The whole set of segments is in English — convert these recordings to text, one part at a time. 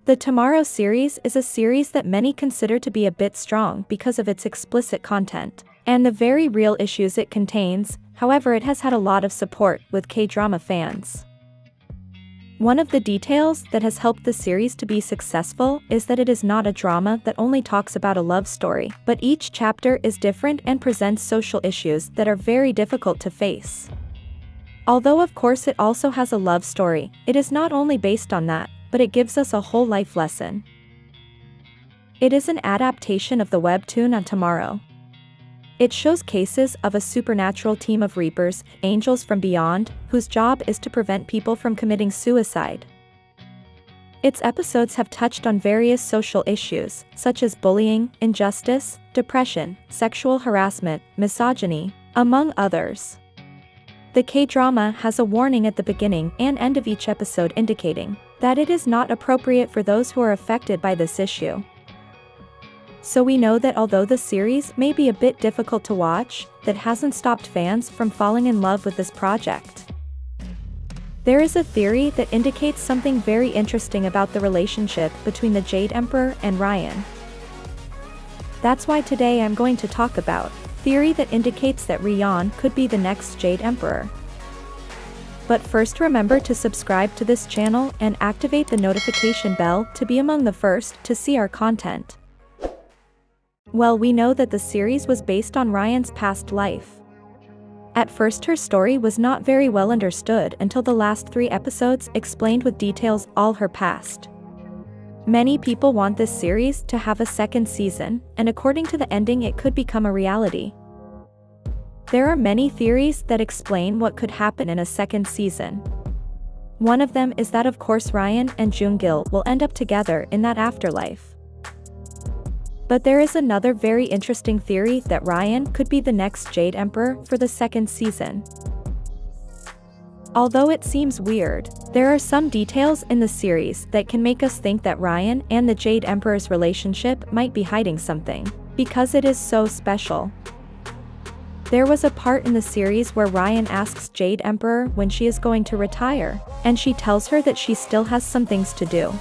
The Tomorrow series is a series that many consider to be a bit strong because of its explicit content and the very real issues it contains. However, it has had a lot of support with K-drama fans. One of the details that has helped the series to be successful is that it is not a drama that only talks about a love story, but each chapter is different and presents social issues that are very difficult to face. Although of course it also has a love story, it is not only based on that, but it gives us a whole life lesson. It is an adaptation of the webtoon on Tomorrow. It shows cases of a supernatural team of reapers, angels from beyond, whose job is to prevent people from committing suicide. Its episodes have touched on various social issues, such as bullying, injustice, depression, sexual harassment, misogyny, among others. The K-drama has a warning at the beginning and end of each episode indicating that it is not appropriate for those who are affected by this issue. So we know that although the series may be a bit difficult to watch, that hasn't stopped fans from falling in love with this project. There is a theory that indicates something very interesting about the relationship between the Jade Emperor and Ryan. That's why today I'm going to talk about theory that indicates that Ryeon could be the next Jade Emperor. But first, remember to subscribe to this channel and activate the notification bell to be among the first to see our content. Well, we know that the series was based on Ryan's past life. At first, her story was not very well understood until the last 3 episodes explained with details all her past. Many people want this series to have a second season, and according to the ending it could become a reality. There are many theories that explain what could happen in a second season. One of them is that of course Ryan and Jung-gil will end up together in that afterlife. But there is another very interesting theory that Ryan could be the next Jade Emperor for the second season. Although it seems weird, there are some details in the series that can make us think that Ryan and the Jade Emperor's relationship might be hiding something, because it is so special. There was a part in the series where Ryan asks Jade Emperor when she is going to retire, and she tells her that she still has some things to do.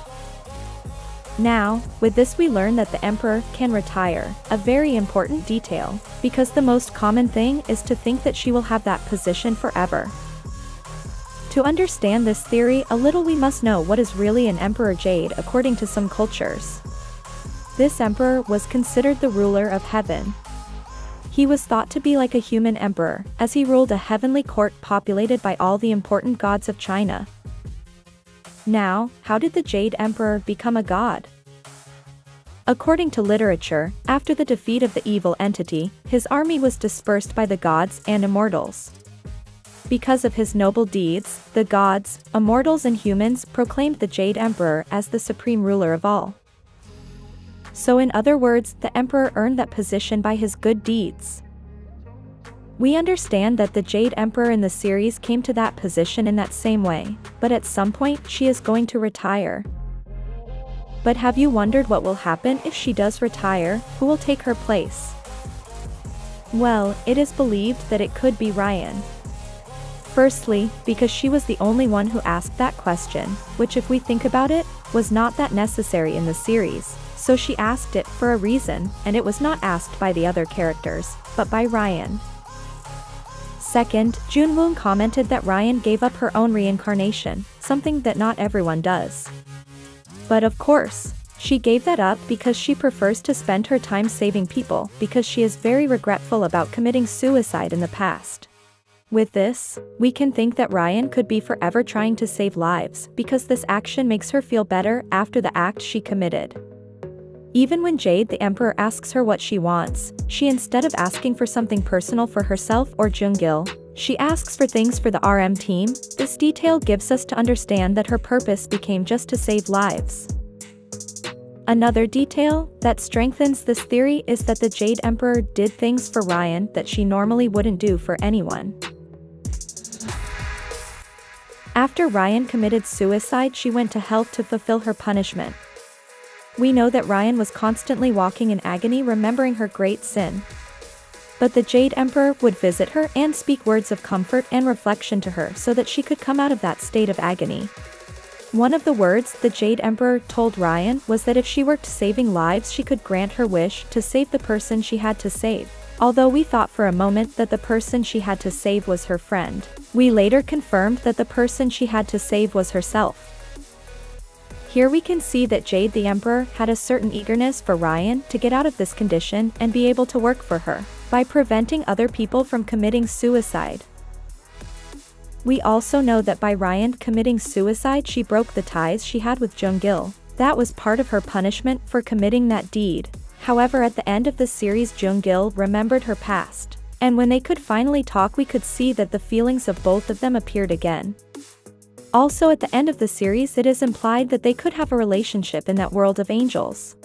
Now, with this we learn that the Emperor can retire, a very important detail, because the most common thing is to think that she will have that position forever. To understand this theory a little, we must know what is really an Emperor Jade according to some cultures. This emperor was considered the ruler of heaven. He was thought to be like a human emperor, as he ruled a heavenly court populated by all the important gods of China. Now, how did the Jade Emperor become a god? According to literature, after the defeat of the evil entity, his army was dispersed by the gods and immortals. Because of his noble deeds, the gods, immortals and humans proclaimed the Jade Emperor as the supreme ruler of all. So in other words, the emperor earned that position by his good deeds. We understand that the Jade Emperor in the series came to that position in that same way, but at some point she is going to retire. But have you wondered what will happen if she does retire? Who will take her place? Well, it is believed that it could be Ryan. Firstly, because she was the only one who asked that question, which if we think about it, was not that necessary in the series, so she asked it for a reason, and it was not asked by the other characters, but by Ryan. Second, Jun-Woong commented that Ryan gave up her own reincarnation, something that not everyone does. But of course, she gave that up because she prefers to spend her time saving people, because she is very regretful about committing suicide in the past. With this, we can think that Ryan could be forever trying to save lives, because this action makes her feel better after the act she committed. Even when Jade the Emperor asks her what she wants, she instead of asking for something personal for herself or Jung-gil, she asks for things for the RM team. This detail gives us to understand that her purpose became just to save lives. Another detail that strengthens this theory is that the Jade Emperor did things for Ryan that she normally wouldn't do for anyone. After Ryan committed suicide, she went to hell to fulfill her punishment. We know that Ryan was constantly walking in agony, remembering her great sin. But the Jade Emperor would visit her and speak words of comfort and reflection to her so that she could come out of that state of agony. One of the words the Jade Emperor told Ryan was that if she worked saving lives she could grant her wish to save the person she had to save. Although we thought for a moment that the person she had to save was her friend, we later confirmed that the person she had to save was herself. Here we can see that Jade the Emperor had a certain eagerness for Ryan to get out of this condition and be able to work for her, by preventing other people from committing suicide. We also know that by Ryan committing suicide she broke the ties she had with Jung-gil. That was part of her punishment for committing that deed. However, at the end of the series Jung-gil remembered her past, and when they could finally talk we could see that the feelings of both of them appeared again. Also at the end of the series it is implied that they could have a relationship in that world of angels.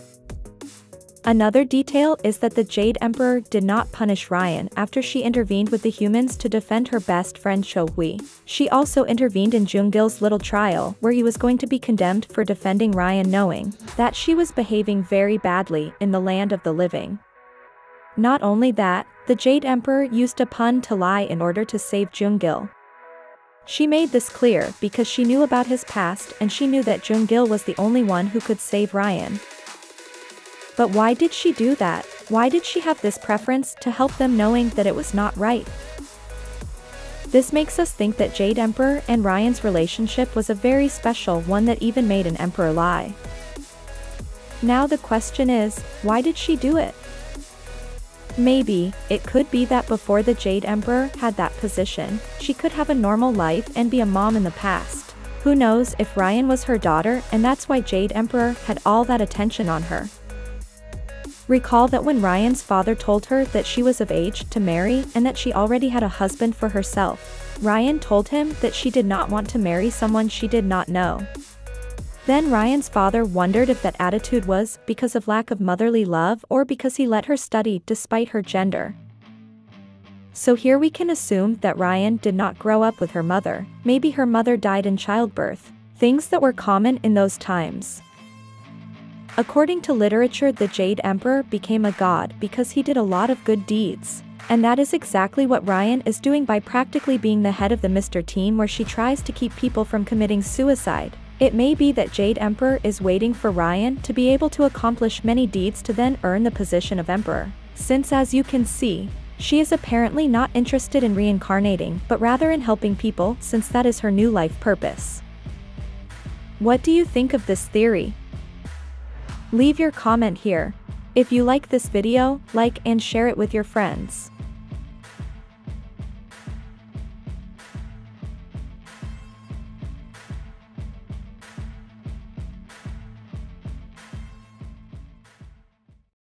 Another detail is that the Jade Emperor did not punish Ryan after she intervened with the humans to defend her best friend Cho-hui. She also intervened in Jung-gil's little trial where he was going to be condemned for defending Ryan, knowing that she was behaving very badly in the land of the living. Not only that, the Jade Emperor used a pun to lie in order to save Jung-gil. She made this clear because she knew about his past and she knew that Jung-gil was the only one who could save Ryan. But why did she do that? Why did she have this preference to help them knowing that it was not right? This makes us think that Jade Emperor and Ryan's relationship was a very special one that even made an emperor lie. Now the question is, why did she do it? Maybe, it could be that before the Jade Emperor had that position, she could have a normal life and be a mom in the past. Who knows if Ryan was her daughter and that's why Jade Emperor had all that attention on her. Recall that when Ryan's father told her that she was of age to marry and that she already had a husband for herself, Ryan told him that she did not want to marry someone she did not know. Then Ryan's father wondered if that attitude was because of lack of motherly love or because he let her study despite her gender. So here we can assume that Ryan did not grow up with her mother, maybe her mother died in childbirth, things that were common in those times. According to literature, the Jade Emperor became a god because he did a lot of good deeds. And that is exactly what Ryan is doing by practically being the head of the Mr. Teen, where she tries to keep people from committing suicide. It may be that Jade Emperor is waiting for Ryan to be able to accomplish many deeds to then earn the position of emperor. Since as you can see, she is apparently not interested in reincarnating but rather in helping people, since that is her new life purpose. What do you think of this theory? Leave your comment here. If you like this video, like and share it with your friends.